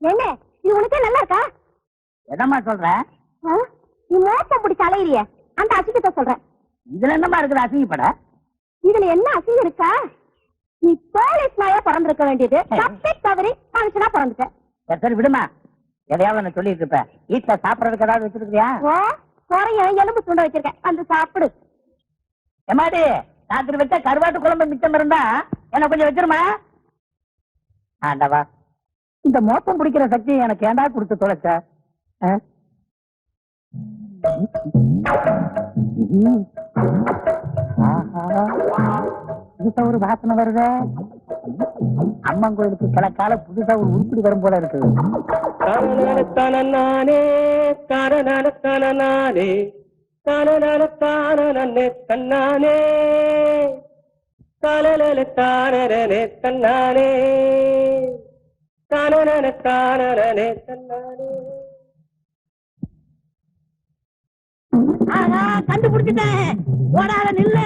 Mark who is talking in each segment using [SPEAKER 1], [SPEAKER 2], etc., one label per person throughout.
[SPEAKER 1] என்ன இது உனக்கே நல்லா இருக்கா?
[SPEAKER 2] என்னம்மா சொல்ற?
[SPEAKER 1] நீ மோசம் பிடிச்ச அலையிறிய அந்த அசிங்கத்தை சொல்றேன்.
[SPEAKER 2] இதுல என்னமா இருக்குது அசிங்கப்பட?
[SPEAKER 1] இதுல என்ன அசிங்கம் இருக்கா? நீ போலீஸ் நாயா பிறந்திருக்க வேண்டியது தப்பி தவறி மனுஷனா பிறந்துட்ட.
[SPEAKER 2] சரி விடுமா, எதையாவது நான் சொல்லிட்டு இருப்ப. வீட்டுல சாப்பிடறதுக்கு ஏதாவது வச்சிருக்கியா?
[SPEAKER 1] குறைய எலும்பு துண்ட வச்சிருக்கேன், வந்து சாப்பிடு.
[SPEAKER 2] எம்மாடி, ராத்திரி வச்ச கருவாட்டு குழம்பு மிச்சம் இருந்தா என்ன கொஞ்சம் வச்சிருமா. ஆண்டவா, இந்த மோப்பம் பிடிக்கிற சக்தி எனக்கு ஏண்டா கொடுத்து தொலைச்ச? புதுசா ஒரு வாசனை வருது. அம்மன் கோயிலுக்கு கிழக்கால புதுசா ஒரு உருப்படி வரும் போல இருக்கு.
[SPEAKER 3] தானே தானே தானே தன்னானே தானே தானே தன்னானே தானே தானே தன்னானே.
[SPEAKER 2] கண்டுபிடிச்சிட்டேன், ஓடாத நில்லு.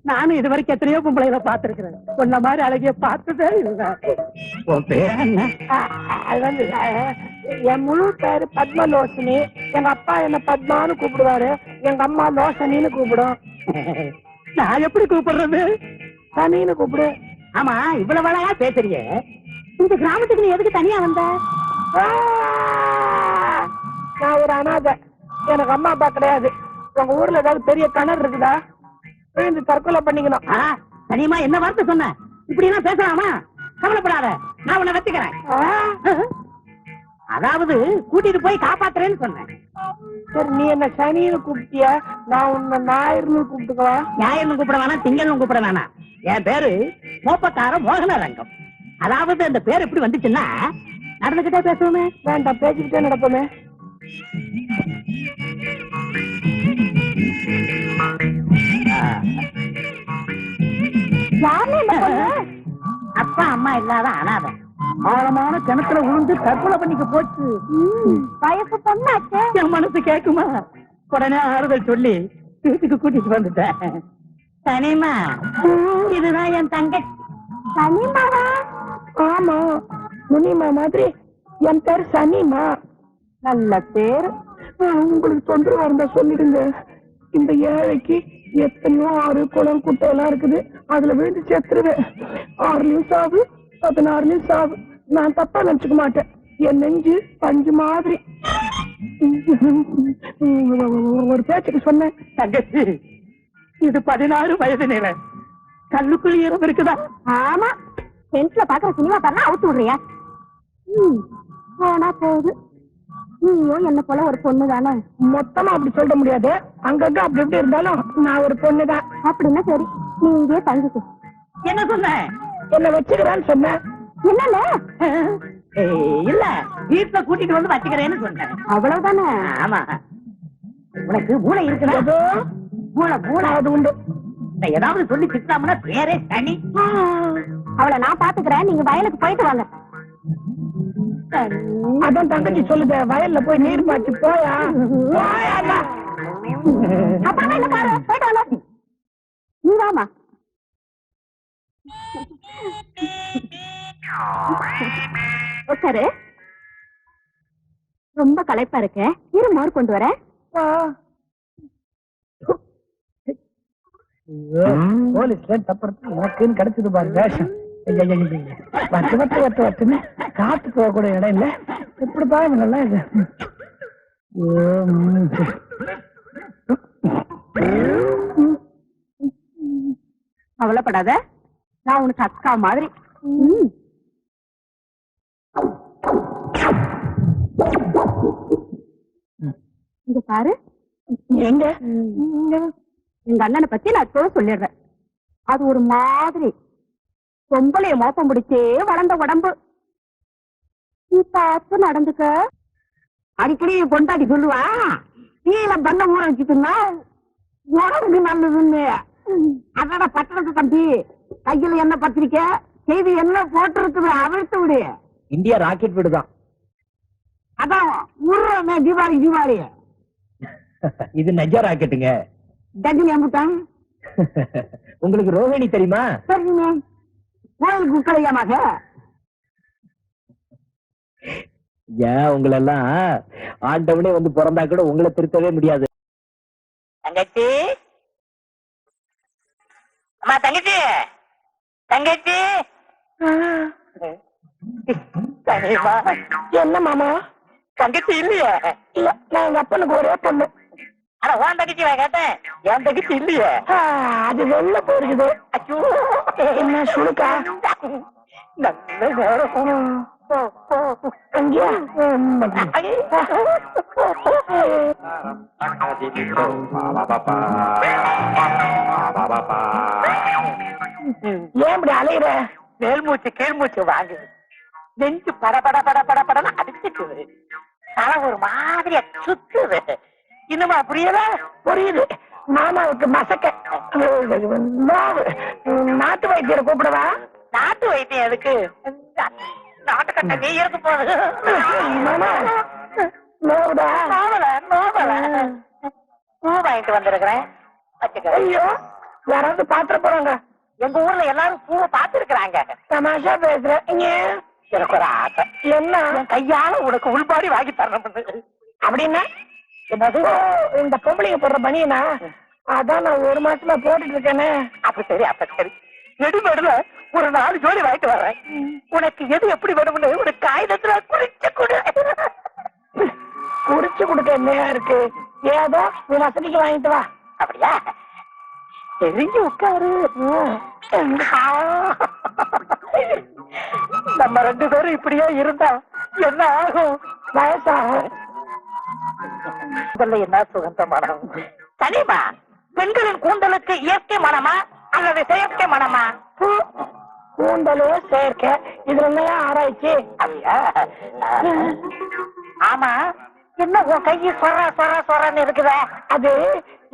[SPEAKER 2] நானும் இது வரைக்கும் எத்தனையோ பொம்பளைகளை பார்த்திருக்கிறேன், உன்ன மாதிரி அழகிய பார்த்ததே இல்லை. உன் பேர் என்ன? அது வந்து என் முழு பேரு பத்மலோசினி. எங்க அப்பா என்ன பத்மான்னு கூப்பிடுவாரு, எங்க அம்மா லோசனின்னு கூப்பிடும். நான் எப்படி கூப்பிடுறது? சனின்னு கூப்பிடு. ஆமா, இவ்வளவு அழகா பேசுறிய.
[SPEAKER 1] இந்த கிராமத்துக்கு நீ எதுக்கு தனியா வந்த?
[SPEAKER 2] நான் ஒரு அனாதை, எனக்கு அம்மா அப்பா கிடையாது. உங்க ஊர்ல ஏதாவது பெரிய கிணறு இருக்குதா? விழுந்து தற்கொலை பண்ணிக்கணும். சரிமா, என்ன வார்த்தை சொன்ன? இப்படி எல்லாம் பேசலாமா? கவலைப்படாத, நான் உன்னை வச்சுக்கிறேன். அதாவது கூட்டிட்டு போய் காப்பாத்துறேன்னு சொன்னேன். சரி, நீ என்ன சனின்னு கூப்பிட்டியா? நான் உன்னை ஞாயிறுன்னு கூப்பிட்டுக்கவா? ஞாயிறுன்னு கூப்பிட வேணாம், திங்கள்னு கூப்பிட வேணாம். என் பேரு மோப்பக்கார மோகன ரங்கம். அதாவது அந்த பேர் எப்படி வந்துச்சுன்னா, நடந்துகிட்டே பேசுவோமே. வேண்டாம், பேசிக்கிட்டே நடப்போமே. அப்பா அம்மா இல்லாத அனாதை, ஆழமான கிணத்துல விழுந்து தற்கொலை பண்ணிக்க போச்சு.
[SPEAKER 1] வயசு பொண்ணாச்சு.
[SPEAKER 2] என் மனசு கேக்குமா? உடனே ஆறுதல் சொல்லி வீட்டுக்கு கூட்டிட்டு வந்துட்டேன். சனிமா, இதுதான் என் தங்கச்சி.
[SPEAKER 1] சனிமாவா?
[SPEAKER 2] ஆமா, முனிமா மாதிரி என் பேர் சனிமா. நல்ல பேர். உங்களுக்கு தொந்தரவா இருந்தா சொல்லிடுங்க. இந்த ஏழைக்கு எத்தனையோ ஆறு குளம் குட்டை எல்லாம் இருக்குது, அதுல விழுந்து சேர்த்துருவேன். 6 நிமிஷம் ஆகு, 16 நிமிஷம் ஆகு, நான் தப்பா நினைச்சுக்க மாட்டேன். என் நெஞ்சு பஞ்சு மாதிரி. ஒரு பேச்சுக்கு சொன்னேன். தங்கச்சி, இது 16 வயது நிலை, கல்லுக்குள் ஈரம் இருக்குதா?
[SPEAKER 1] ஆமா, டென்த்ல பாக்குற சினிமா பாருனா அவுத்து விடுறியா? போனா போகுது. நீயும் என்ன போல ஒரு பொண்ணு தானே.
[SPEAKER 2] மொத்தமா அப்படி சொல்ல முடியாது, அங்கங்க அப்படி எப்படி இருந்தாலும் நான் ஒரு பொண்ணுதான்.
[SPEAKER 1] அப்படின்னா சரி, நீ இங்கே தங்கிக்க.
[SPEAKER 2] என்ன சொன்ன? என்ன வச்சுக்கிறேன்னு சொன்ன.
[SPEAKER 1] என்னல?
[SPEAKER 2] இல்ல, வீட்டுல கூட்டிட்டு வந்து வச்சுக்கிறேன்னு சொன்னேன்.
[SPEAKER 1] அவ்வளவுதானே?
[SPEAKER 2] ஆமா. உனக்கு மூளை இருக்குதா? மூளை மூளை அது உண்டு. ஏதாவது சொல்லி திட்டாமனா பேரே சனி.
[SPEAKER 1] அவளை நான் பாத்துக்கிறேன், நீங்க வயலுக்கு போயிட்டு வாங்க.
[SPEAKER 2] அதான் தங்கச்சி சொல்லுத, வயல்ல போய் நீர் பாய்ச்சி போயா.
[SPEAKER 1] அப்புறமா என்ன பாரு, போயிட்டு வாங்க. நீ வாமா. உட்காரு. ரொம்ப களைப்பா இருக்க, இரு மோர் கொண்டு வரேன்.
[SPEAKER 2] போலீஸ்ல தப்புறது உனக்குன்னு கிடைச்சது பாரு வேஷம். வட்டு வட்டு வட்டு வட்டுன்னு காத்து போக கூட இடம் இல்ல. எப்படி பாருங்களா இது.
[SPEAKER 1] கவலைப்படாத, நான் உனக்கு அக்கா மாதிரி. இங்க பாரு.
[SPEAKER 2] எங்க
[SPEAKER 1] எங்க அண்ணனை பத்தி நான் இப்போ சொல்லிடுறேன். அது ஒரு மாதிரி பொம்பளைய மோப்பம் பிடிச்சே வளர்ந்த உடம்பு. நீ பார்த்து நடந்துக்க.
[SPEAKER 2] அடிக்கடி கொண்டாடி சொல்லுவா, கீழே பண்ண ஊற வச்சுட்டுன்னா உடம்பு நல்லதுன்னு. அதோட பட்டணத்து தம்பி கையில என்ன பத்திரிக்கை செய்தி என்ன போட்டு இருக்குது, அவிழ்த்து விடு. இந்தியா ராக்கெட் விடுதான். அதான் உருவமே தீபாவளி தீபாவளி. இது நஜ ராக்கெட்டுங்க. கஜினி அம்புட்டான். உங்களுக்கு ரோஹிணி தெரியுமா? சரிங்க. கோயிலுக்கு உட்கலையாமாக
[SPEAKER 4] ஏன் உங்களை எல்லாம் ஆண்டவனே வந்து பிறந்தா கூட உங்களை திருத்தவே முடியாது.
[SPEAKER 2] தங்கச்சி, அம்மா தங்கச்சி, தங்கச்சி. என்ன மாமா? தங்கச்சி இல்லையா? இல்ல, நான் எங்க அப்பனுக்கு ஒரே பொண்ணு. ஆனா உன் தங்கச்சி கேட்டேன், என் தங்கச்சி இல்லையா? அது வெளில போயிருக்குது. அச்சோ, என்ன சுழுக்கா? நல்ல நேரம். அங்கேயா? ஏன் இப்படி அலையிற? மேல்மூச்சு கீழ்மூச்சு வாங்குது, நெஞ்சு பட பட பட பட படன்னு அடிச்சுக்குது, தலை ஒரு மாதிரியா சுத்துது. இன்னுமா புரியல? புரியுது. மாமாவுக்கு மசக்க நாட்டு வைத்தியரை கூப்பிடவா? நாட்டு வைத்தியம் எதுக்கு? நாட்டுக்கட்ட நீ இருக்கு போகுது. பூ வாங்கிட்டு வந்திருக்கிறேன். ஐயோ, யாராவது பாத்திர போறாங்க. எங்க ஊர்ல எல்லாரும் பூவை பாத்துருக்காங்க. தமாஷா பேசுறேன். எனக்கு ஒரு ஆசை. என்ன? கையால உனக்கு உள்பாடி வாங்கி தரணும். அப்படின்னா என்னது? இந்த பொம்பளைங்க போடுற பனியனா? அதான் நான் ஒரு மாசமா போட்டுட்டு இருக்கேனே. அப்ப சரி, அப்ப சரி. ரெடிமேடுல ஒரு 4 ஜோடி வாங்கிட்டு வர்றேன். உனக்கு எது எப்படி வேணும்னு ஒரு காகிதத்துல குறிச்சு கொடு. குறிச்சு கொடுக்க என்னையா இருக்கு? ஏதோ நீ வசதிக்கு வாங்கிட்டு வா. அப்படியா? தெரிஞ்சு உட்காரு. நம்ம 2 பேரும் இப்படியே இருந்தா என்ன ஆகும்? வயசாகும். என்ன சுகந்த மனம் தனிமா? பெண்களின் கூந்தலுக்கு இயற்கை மனமா அல்லது செயற்கை மனமா? கூந்தலு செயற்கை, இதுல என்னையா ஆராய்ச்சி? அப்படியா? ஆமா, என்ன உன் கையை சொர சொர சொரன்னு இருக்குத? அது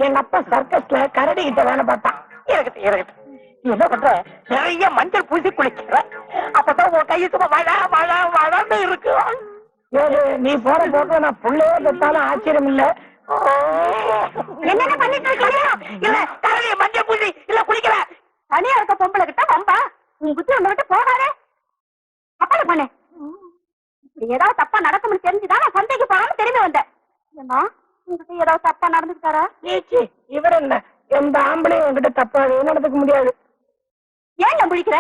[SPEAKER 2] எங்க அப்பா சர்க்கஸ்ல கரடி கிட்ட வேலை பார்த்தான். இருக்கட்டும் இருக்கட்டும். நீ என்ன பண்ற? நிறைய மஞ்சள் பூசி குளிக்கிற, அப்பதான் உன் கையை சும்மா வள வள வளர்ந்து இருக்கு. நீ போற போக்க நான் புள்ளையே பெற்றாலும் ஆச்சரியம் இல்ல. என்ன பண்ணிட்டு இருக்கீங்க? இல்ல கரடி மஞ்சள் பூசி இல்ல குளிக்கல. தனியா இருக்க பொம்பளை கிட்ட வம்பா? உன் புத்தி உங்க கிட்ட போகாதே. அப்பா பண்ணு. ஏதாவது தப்பா நடக்கும்னு தெரிஞ்சுதான் நான் சந்தைக்கு போகாம திரும்பி வந்தேன். ஏமா உங்ககிட்ட ஏதாவது தப்பா நடந்துட்டாரா? இவர் என்ன, எந்த ஆம்பளையும் உங்ககிட்ட தப்பா நடந்துக்க முடியாது. ஏன் நான் முடிக்கிற?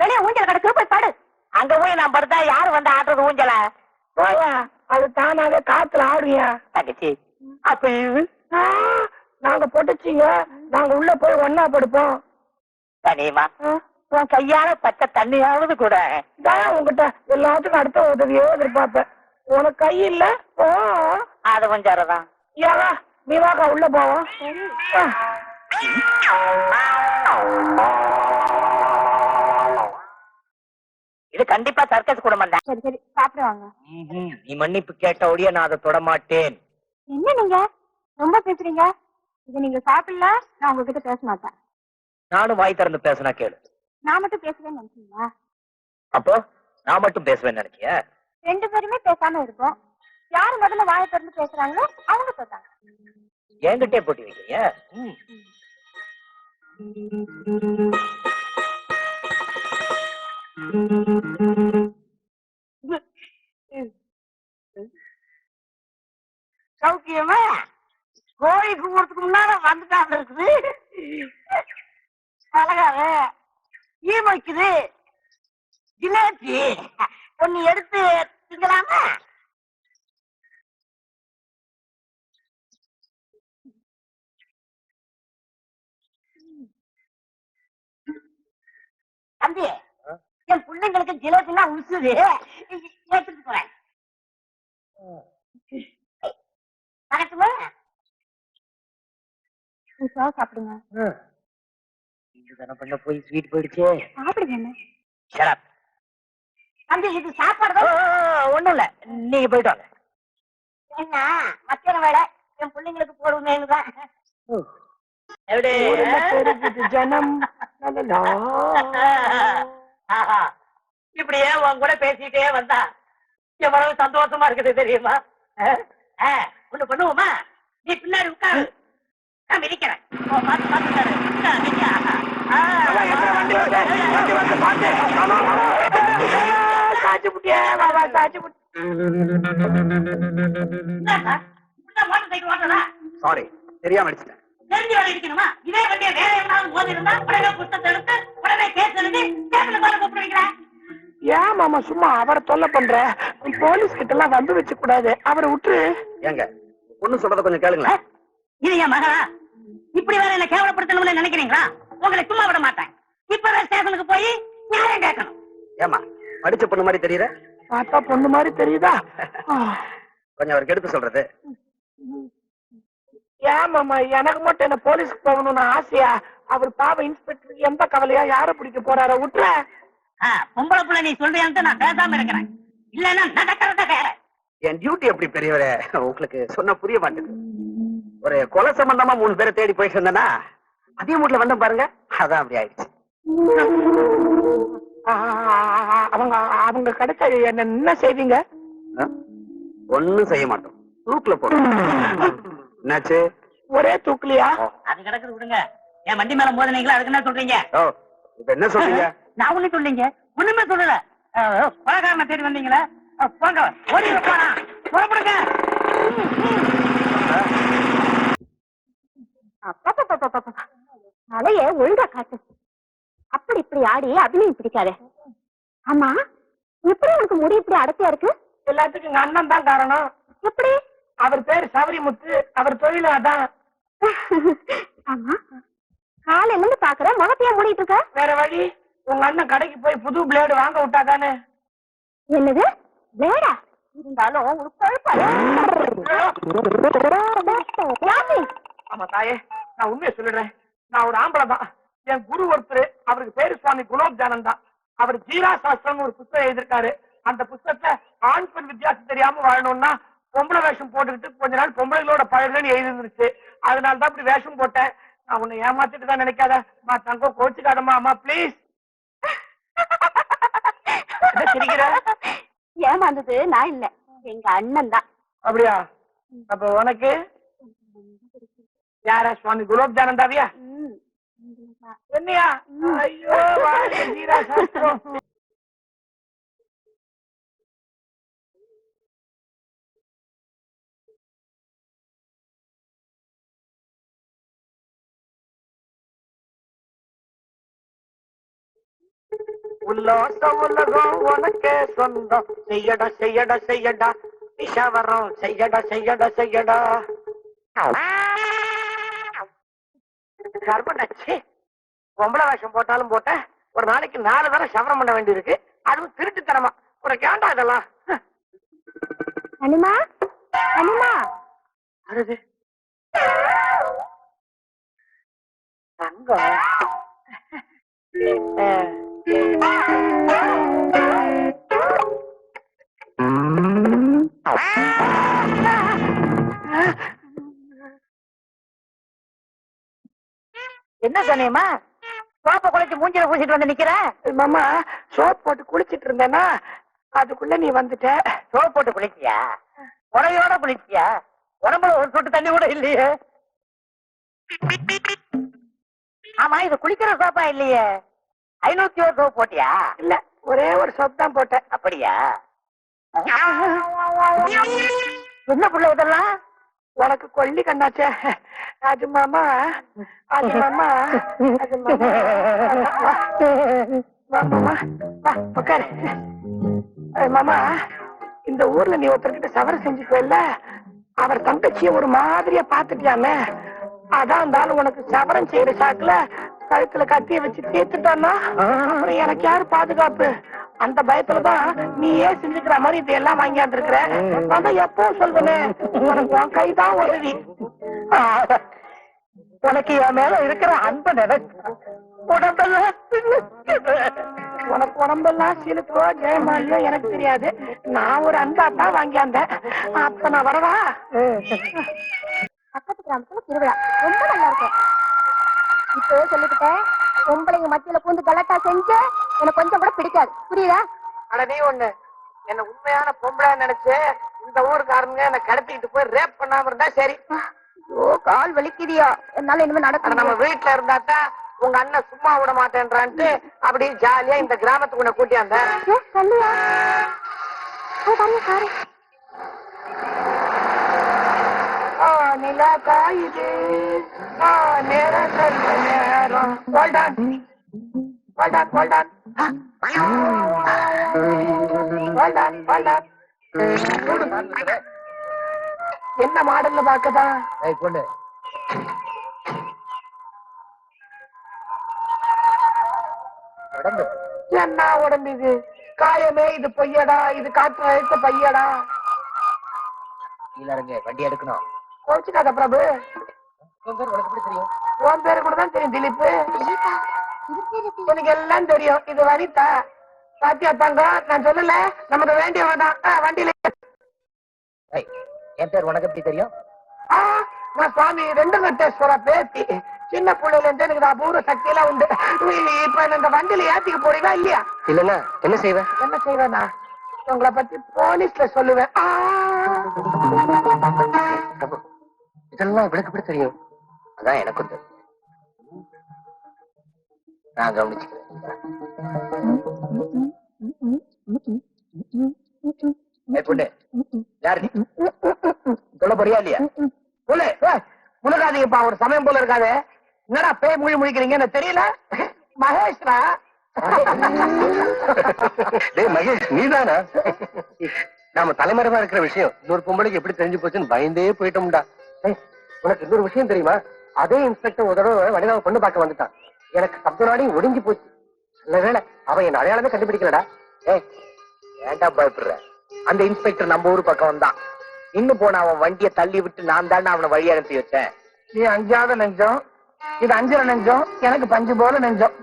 [SPEAKER 2] வெளியே ஊஞ்சல் கிடக்கு, போய் பாடு. அங்க போய் நான் படுத்தா யாரு வந்து ஆடுறது ஊஞ்சல? போயா, அது தானாவே காத்துல ஆடுவியா? தங்கச்சி, அப்ப இது நாங்க பொட்டுச்சிங்க, நாங்க உள்ள போய் ஒன்னா படுப்போம். தனியுமா உன் கையால பச்சை தண்ணியாவது கூட. உங்ககிட்ட எல்லாத்துக்கும் அடுத்த உதவியோ எதிர்பார்ப்பேன். உனக்கு கை இல்ல. அது கொஞ்சம் தான். ஏவா நீ வாக்கா உள்ள போவோம். இது கண்டிப்பா சர்க்கஸ் குடும்பம் தான்.
[SPEAKER 1] சரி சரி, சாப்பிடுவாங்க.
[SPEAKER 4] நீ மன்னிப்பு கேட்ட ஒடிய நான் அதை தொட மாட்டேன்.
[SPEAKER 1] என்ன நீங்க ரொம்ப பேசுறீங்க? இது நீங்க சாப்பிடல, நான் உங்ககிட்ட பேச மாட்டேன்.
[SPEAKER 4] நானும் வாய் திறந்து பேசினா கேளு.
[SPEAKER 1] நான் மட்டும் பேசுவேன்னு நினைச்சீங்களா?
[SPEAKER 4] அப்போ நான் மட்டும் பேசுவேன்னு நினைக்கிய?
[SPEAKER 1] 2 பேருமே பேசாம இருப்போம். யாரு முதல்ல வாயை திறந்து பேசுறாங்களோ அவங்க போட்டாங்க.
[SPEAKER 4] என்கிட்டே போட்டி வைக்கிறீங்க.
[SPEAKER 2] சௌக்கியமா? கோழி கும்பிடுறதுக்கு முன்னால வந்துட்டாங்க இருக்குது. அழகாவே ஈமைக்குது. ஜிலேபி ஒன்னு எடுத்து திங்கலாமா? தம்பி, என் பிள்ளைங்களுக்கு ஜிலேபின்னா உசுது. ஏத்துட்டு போறேன்.
[SPEAKER 1] சாப்பிடுங்க.
[SPEAKER 4] பண்ண போய் ஸ்வீட் போயிடுச்சு.
[SPEAKER 1] சாப்பிடுங்க.
[SPEAKER 2] தம்பி, இது சாப்பாடு
[SPEAKER 4] ஒண்ணும் இல்ல, நீங்க போயிட்டு வாங்க.
[SPEAKER 2] என்ன மத்தியான வேலை என் பிள்ளைங்களுக்கு போடுவேன்னுதான்.
[SPEAKER 4] ஜனம்
[SPEAKER 2] இப்படியே உன் கூட பேசிட்டே வந்தா எவ்வளவு சந்தோஷமா இருக்குது தெரியுமா? ஒண்ணு பண்ணுவோமா? நீ பின்னாடி உட்காரு, நான் மிதிக்கிறேன். சாச்சு புட்டியா பாபா சாச்சு புட்டி.
[SPEAKER 5] மோட்டர் சைக்கிள் ஓட்டலாம்
[SPEAKER 3] சாரி, தெரியாம அடிச்சிட்டேன்.
[SPEAKER 5] தெரிஞ்சு வர இருக்கணுமா? இதே வண்டியை வேற எவனாவது மோதி இருந்தா உடனே புத்தகத்தை எடுத்து உடனே கேஸ் எழுதி ஸ்டேஷனுக்கு வர கூப்பிடுவீங்களா?
[SPEAKER 2] ஏன் மாமா சும்மா அவரை தொல்லை பண்ற? போலீஸ் கிட்ட எல்லாம் வந்து வச்சு கூடாது, அவரை விட்டுரு.
[SPEAKER 3] ஏங்க பொண்ணு சொல்றத கொஞ்சம் கேளுங்களா?
[SPEAKER 5] இது என் மகளா? இப்படி வேற என்ன கேவலப்படுத்தணும்னு நினைக்கிறீங்களா? உங்களை சும்மா விட மாட்டேன். இப்பவே ஸ்டேஷனுக்கு போய் நியாயம் கேட்கணும்.
[SPEAKER 3] ஏமா படிச்ச பொண்ணு மாதிரி தெரியற?
[SPEAKER 2] பார்த்தா பொண்ணு மாதிரி தெரியுதா?
[SPEAKER 3] கொஞ்சம் அவருக்கு எடுத்து சொல்றது.
[SPEAKER 2] ஏன் மாமா எனக்கு மட்டும் என்ன போலீஸ்க்கு போகணும்னு ஆசையா? அவர் பாவ இன்ஸ்பெக்டருக்கு எந்த கவலையா யார பிடிக்க போறார? விட்டுற.
[SPEAKER 5] பொம்பளை புள்ள நீ சொல்றியான்ட்டு நான் பேசாம இருக்கிறேன். இல்லன்னா நடக்கிறத வேற.
[SPEAKER 3] என் டியூட்டி எப்படி பெரியவரே? உங்களுக்கு சொன்னா புரிய மாட்டேங்குது. ஒரு கொலை சம்பந்தமா 3 பேரை தேடி போயிட்டு இருந்தேன்னா அதே மூட்ல வந்தேன் பாருங்க, அதான் அப்படி ஆயிடுச்சு.
[SPEAKER 2] அவங்க அவங்க கிடைச்சா என்ன செய்வீங்க?
[SPEAKER 3] ஒண்ணும் செய்ய மாட்டோம், தூக்குல போடுறோம். என்னாச்சு?
[SPEAKER 2] ஒரே தூக்கலையா?
[SPEAKER 5] அது கிடக்குது விடுங்க. என் வண்டி மேல மோதினீங்களா? அதுக்கு என்ன சொல்றீங்க?
[SPEAKER 3] ஓ, இப்ப என்ன சொல்றீங்க?
[SPEAKER 5] நான் ஒண்ணு சொல்லிங்க, ஒண்ணுமே சொல்லல. கொலைகாரனை தேடி வந்தீங்களா? போங்க, ஓடி போனா புறப்படுங்க.
[SPEAKER 1] தலைய ஒழுங்கா காட்டு. அப்படி இப்படி ஆடி அபிநயம் பிடிக்காதே. ஆமா, எப்படி உனக்கு முடி இப்படி அடர்த்தியா இருக்கு?
[SPEAKER 2] எல்லாத்துக்கும் எங்க அண்ணன் தான் காரணம்.
[SPEAKER 1] எப்படி?
[SPEAKER 2] அவர் பேரு சவரிமுத்து, அவர் தொழிலும் அதான்.
[SPEAKER 1] ஆமா, காலையில இருந்து பாக்குற முகத்தையா மூடிட்டு இருக்க?
[SPEAKER 2] வேற வழி, உங்க அண்ணன் கடைக்கு போய் புது பிளேடு வாங்க விட்டாதானே.
[SPEAKER 1] என்னது வேடா? இருந்தாலும் ஒரு குழப்பம்.
[SPEAKER 2] ஆமா தாயே, நான் உண்மையை சொல்லிடுறேன். நான் ஒரு ஆம்பளை தான். என் குரு ஒருத்தர், அவருக்கு பேரு சுவாமி குலோப்ஜானன் தான். அவர் ஜீரா சாஸ்திரம் ஒரு புத்தகம் எழுதியிருக்காரு. அந்த புத்தகத்துல ஆண் பெண் வித்தியாசம் தெரியாம வாழணும்னா பொம்பளை வேஷம் போட்டுக்கிட்டு கொஞ்ச நாள் பொம்பளைகளோட பழகுன்னு எழுதி இருந்துச்சு. அதனாலதான் இப்படி வேஷம் போட்டேன். நான் உன்னை ஏமாத்திட்டு தான் நினைக்காத. தங்கம் கோச்சுக்காதம்மா. அம்மா பிளீஸ். சிரிக்கிற?
[SPEAKER 1] ஏமாந்தது நான் இல்ல, எங்க அண்ணன் தான்.
[SPEAKER 2] அப்படியா? அப்ப உனக்கு யாரா? சுவாமி குலோப்ஜானந்தாவியா? என்னையா? ஐயோ ஜீரா சாஸ்திரம். உல்லாச உலகம் உனக்கே சொந்தம். செய்யடா செய்யடா செய்யடா நிஷாவரம். செய்யடா செய்யடா செய்யடா. கர்ப்படாச்சு. பொம்பளை வேஷம் போட்டாலும் போட்ட ஒரு நாளைக்கு 4 தடவை சவரம் பண்ண வேண்டியிருக்கு. அதுவும் திருட்டுத்தனமா. ஒரு கேண்டா இதெல்லாம்.
[SPEAKER 1] அனிமா, அனிமா.
[SPEAKER 2] அருது தங்கம்.
[SPEAKER 5] என்ன சொன்னியம்மா? சோப்பை குளிச்சு மூஞ்சில பூசிட்டு வந்து நிக்கிற?
[SPEAKER 2] மாமா, சோப் போட்டு குளிச்சிட்டு இருந்தேன்னா அதுக்குள்ள நீ வந்துட்ட.
[SPEAKER 5] சோப் போட்டு குளிச்சியா? உடையோட குளிச்சியா? உடம்புல ஒரு சொட்டு தண்ணி கூட இல்லையே. ஆமா, இது குளிக்கிற சோப்பா இல்லையே. 501 சோப் போட்டியா?
[SPEAKER 2] இல்ல, ஒரே ஒரு சோப் தான் போட்டேன்.
[SPEAKER 5] அப்படியா? என்ன புள்ள இதெல்லாம்?
[SPEAKER 2] உனக்கு கொல்லி கண்ணாச்சே. அது மாமா, அது மாமா, அது மாமா. வா மாமா, வா உட்காரு. மாமா, இந்த ஊர்ல நீ ஒருத்தர்கிட்ட சவரம் செஞ்சுக்கல, அவர் தங்கச்சிய ஒரு மாதிரியா பாத்துட்டியாமே. அதான் இருந்தாலும் உனக்கு சவரம் செய்யற சாக்குல கழுத்துல கத்திய வச்சு தீர்த்துட்டான்னா அப்புறம் எனக்கு யாரு பாதுகாப்பு? அந்த பயத்துலதான் நீயே செஞ்சுக்கிற மாதிரி இதெல்லாம் வாங்கியாந்து இருக்கிற. அதான் எப்பவும் சொல்றேன், உனக்கு உன் கைதான் உதவி.
[SPEAKER 5] உனக்கு என் மேல இருக்கிற அன்பு நினைச்சு உடம்பெல்லாம்
[SPEAKER 2] உனக்கு உடம்பெல்லாம் சிலுக்கோ ஜெயமாலியோ எனக்கு தெரியாது. நான் ஒரு அன்பாத்தான் வாங்கியாந்தேன். அப்ப நான் வரவா?
[SPEAKER 1] பக்கத்து கிராமத்துல திருவிழா ரொம்ப நல்லா இருக்கும். இப்போ சொல்லிக்கிட்டேன், பொம்பளைங்க மத்தியில பூந்து கலட்டா செஞ்சு எனக்கு கொஞ்சம் கூட பிடிக்காது. புரியுதா?
[SPEAKER 2] அட நீ ஒண்ணு என்ன உண்மையான பொம்பளை நினைச்சு இந்த ஊருக்காரங்க என்ன கடத்திக்கிட்டு போய் ரேப் பண்ணாம இருந்தா சரி.
[SPEAKER 1] ஓ, கால் வலிக்குதியா? என்னால இனிமே
[SPEAKER 2] நம்ம
[SPEAKER 1] நடக்க.
[SPEAKER 2] வீட்டுல இருந்தாத்தான் உங்க அண்ணன் சும்மா விட மாட்டேன்றான்ட்டு அப்படி ஜாலியா இந்த கிராமத்துக்கு உன்னை கூட்டியாந்த.
[SPEAKER 1] சொல்லியா காரு
[SPEAKER 2] நிலா காயுது நேரம் நல்ல நேரம். கோல்டான் கோல்டான் கோல்டான் கோல்டான் கோல்டான். என்ன மாடல்ல பாக்கதா
[SPEAKER 3] பொண்ணு
[SPEAKER 2] என்ன உடம்பு இது? காயமே இது பொய்யடா, இது காற்று அழைத்த பையடா.
[SPEAKER 3] வண்டி எடுக்கணும்.
[SPEAKER 2] கோச்சுக்காத பிரபு,
[SPEAKER 3] உனக்கு எப்படி தெரியும்?
[SPEAKER 2] உன் பேரு கூட தான் தெரியும், திலீப். உனக்கு எல்லாம் தெரியும். இது வனிதா. பாத்தியா தங்கம், நான் சொல்லல நமக்கு வேண்டியவதான். வண்டியில
[SPEAKER 3] என் பேர் உனக்கு எப்படி தெரியும்?
[SPEAKER 2] நான் சுவாமி ரெண்டு வெட்டேஸ்வரா பேத்தி. சின்ன பிள்ளைல இருந்து எனக்கு அபூர்வ சக்தி எல்லாம் உண்டு. இப்ப இந்த வண்டியில ஏத்திக்க போறீங்களா இல்லையா?
[SPEAKER 3] இல்லன்னா என்ன செய்வேன்?
[SPEAKER 2] என்ன செய்வேனா? உங்களை பத்தி போலீஸ்ல சொல்லுவேன்.
[SPEAKER 3] இதெல்லாம் இவளுக்கு எப்படி தெரியும்? அதான் எனக்கும் தெரியும். நான் கவனிச்சுக்கிறேன். பொண்ணு யாரு? சொல்ல போறியா இல்லையா?
[SPEAKER 2] முழுகாதீங்கப்பா, ஒரு சமயம் போல இருக்காது. என்னடா பேய் மொழி முழிக்கிறீங்க? எனக்கு தெரியல. மகேஷ்ரா.
[SPEAKER 3] மகேஷ் நீதானா? நாம தலைமறைவா இருக்கிற விஷயம் இன்னொரு பொம்பளைக்கு எப்படி தெரிஞ்சு போச்சுன்னு பயந்தே போயிட்டோம்டா. உனக்கு இன்னொரு விஷயம் தெரியுமா? அதே இன்ஸ்பெக்டர் ஒரு தடவை வனிதாவை பொண்ணு பார்க்க வந்துட்டான். எனக்கு சப்த நாளையும் ஒடுங்கி போச்சு. நல்ல வேளை அவன் என் அடையாளமே கண்டுபிடிக்கலடா. ஏண்டா பயப்படுற? அந்த இன்ஸ்பெக்டர் நம்ம ஊரு பக்கம் வந்தான். இன்னும் போன அவன் வண்டியை தள்ளி விட்டு நான் தானே அவனை வழி அனுப்பி வச்சேன்.
[SPEAKER 2] நீ அஞ்சாத நெஞ்சம், இது அஞ்சர நெஞ்சம், எனக்கு பஞ்சு போல நெஞ்சம்.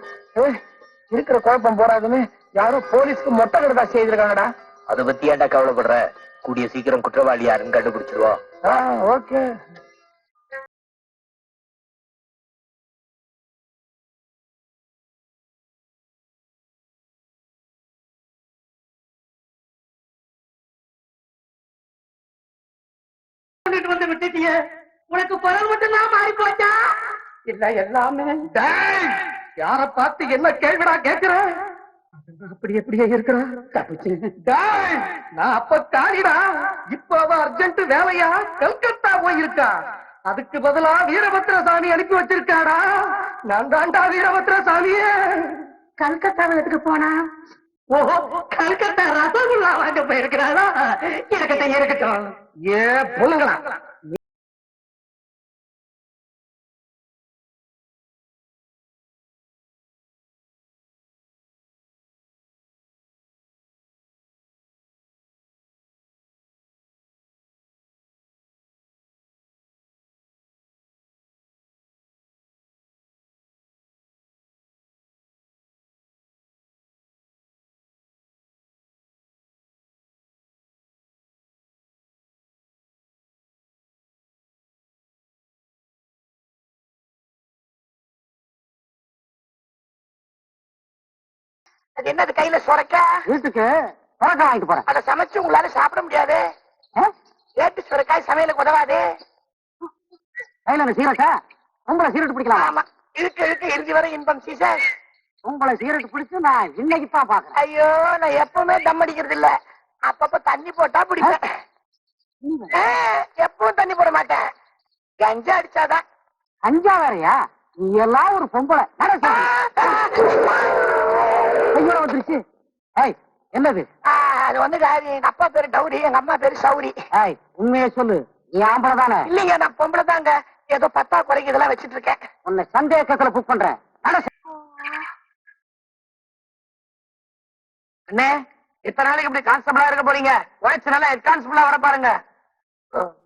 [SPEAKER 2] இருக்கிற குழப்பம் போறாதுன்னு யாரோ போலீஸ்க்கு மொட்டை கடுதா செய்திருக்காங்கடா.
[SPEAKER 3] அதை பத்தி ஏன்டா கவலைப்படுற? கூடிய சீக்கிரம் குற்றவாளி யாருன்னு கண்டுபிடிச்சிருவோம்.
[SPEAKER 2] ஓகே.
[SPEAKER 5] வந்து விட்டுட்டிய, உனக்கு குரல் மட்டும் தான் மாறி போச்சா?
[SPEAKER 2] இல்ல எல்லாமே. யார பார்த்து என்ன கேள்விடா கேட்கிற? அப்படி எப்படியே இருக்கிறான். நான் அப்ப காலிடா. இப்ப அவ அர்ஜென்ட் வேலையா கல்கத்தா போயிருக்கா. அதுக்கு பதிலா வீரபத்ர சாமி அனுப்பி வச்சிருக்காடா. நான் தாண்டா வீரபத்ர சாமியே.
[SPEAKER 1] கல்கத்தாவை எதுக்கு போனா?
[SPEAKER 5] ஓஹோ, கல்கத்தா ரசகுல்லா வாங்க போயிருக்கிறாளா? இருக்கட்டும் இருக்கட்டும்.
[SPEAKER 2] ஏ பொண்ணுங்களா, அது என்னது கையில சொரக்கா? வீட்டுக்கு சொரக்கா வாங்கிட்டு போறேன். அதை சமைச்சு உங்களால சாப்பிட முடியாது. ஏட்டு சொரக்காய் சமையலுக்கு உதவாது. கையில சீரட்டா? உங்களை சீரட்டு பிடிக்கலாம். ஆமா, இருக்கு இருக்கு, இறுதி வரை இன்பம் சீசன். உங்களை சீரட்டு பிடிச்சு நான் இன்னைக்கு தான் பாக்குறேன். ஐயோ, நான் எப்பவுமே தம் அடிக்கிறது இல்ல. அப்பப்ப தண்ணி போட்டா பிடிப்பேன். எப்பவும் தண்ணி போட மாட்டேன். கஞ்சா அடிச்சாதான். கஞ்சா வேறையா? நீ எல்லாம் ஒரு பொம்பளை. வந்துருச்சு. என்னது? அது வந்து எங்க அப்பா பேரு டௌரி, எங்க அம்மா பேரு சௌரி. உண்மையை சொல்லு, நீ ஆம்பளை தானே? இல்லைங்க, நான் பொம்பளை தாங்க. ஏதோ 10 குறைக்கு இதெல்லாம் வச்சிட்டு இருக்கேன். உன்னை சந்தேகத்துல புக் பண்றேன். அண்ணே, இத்தனை நாளைக்கு இப்படி கான்ஸ்டபிளா இருக்க போறீங்க. உழைச்சு நல்லா ஹெட் கான்ஸ்டபிளா வர பாருங்க.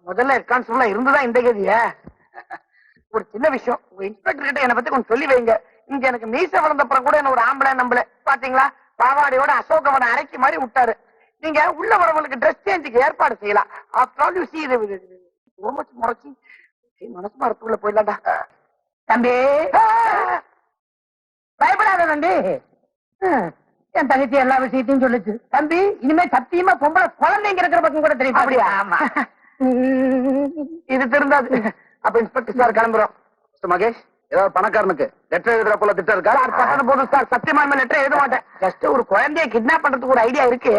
[SPEAKER 2] முதல்ல ஹெட் கான்ஸ்டபிளா இருந்துதான் இந்த கதிய. ஒரு சின்ன விஷயம், உங்க இன்ஸ்பெக்டர் கிட்ட என்னை பத்தி கொஞ்சம் சொல்லி வைங்க. இங்க எனக்கு மீச வளர்ந்தப்புறம் கூட என்ன ஒரு ஆம்பளை நம்பல. பாத்தீங்களா, பாவாடையோட அசோகவனை அரைக்கி மாதிரி விட்டாரு. நீங்க உள்ள வரவங்களுக்கு ட்ரெஸ் சேஞ்சுக்கு ஏற்பாடு செய்யலாம். ஆஃப்டர் ஆல் யூ சீ இது முறைச்சி மனசு மரத்துக்குள்ள போயிடலாம்டா. தம்பி பயப்படாத தம்பி. என் தங்கச்சி எல்லா விஷயத்தையும் சொல்லுச்சு. தம்பி, இனிமே சத்தியமா பொம்பளை குழந்தைங்க இருக்கிற பக்கம் கூட தெரியும். அப்படியா? ஆமா. இது திருந்தாது. அப்ப இன்ஸ்பெக்டர் சார் கிளம்புறோம். மகேஷ்,
[SPEAKER 3] ஏதாவது பணக்காரனுக்கு லெட்டர் எழுதுற போல திட்டம் இருக்கா?
[SPEAKER 2] போதும் சார், சத்தியமா லெட்டர் எழுத மாட்டேன். ஜஸ்ட் ஒரு குழந்தைய கிட்னாப் பண்றதுக்கு ஒரு ஐடியா இருக்கு.